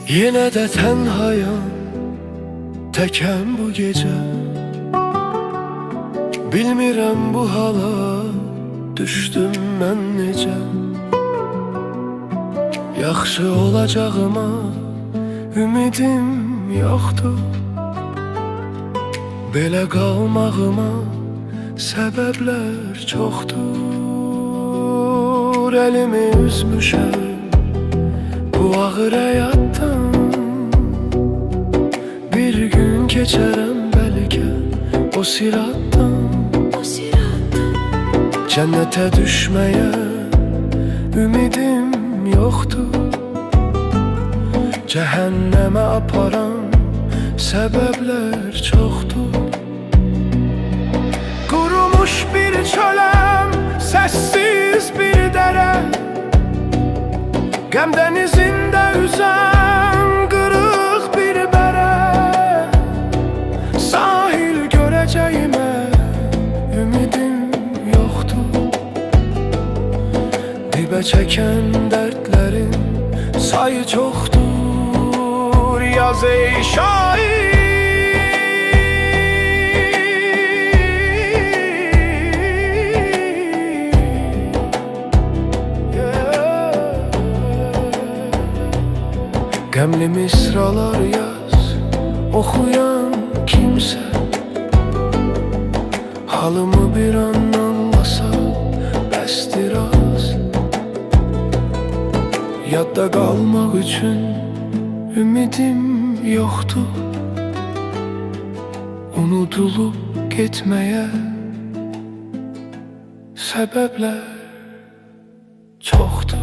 Yine de tenhayım, tekem bu gece. Bilmirəm bu hala düşdüm mən necə. Yaxşı olacağıma ümidim yoxdur. Belə qalmağıma səbəblər çoxdur. Əlimi üzmüşəm bu ağır həyatdan. Bir gün keçərəm bəlkə o siratdan. Cənnətə düşməyə ümidim yoxdur. Cəhənnəmə aparan səbəblər çoxdur. Qurumuş bir çöləm, səssiz bir dərə, qəm dənizində üzən qırıq bir bərə. Sahil görəcəyimə ümidim yoxdur. Dibə çəkən dərdlərin sayı çoxdur. Yaz ey şair, qəmli misralar yaz, oxuyan kimsə halımı bir an anlasa bəsdir az. Yadda qalmaq üçün ümidim yoxdur. Unudulub getməyə səbəblər çoxdur.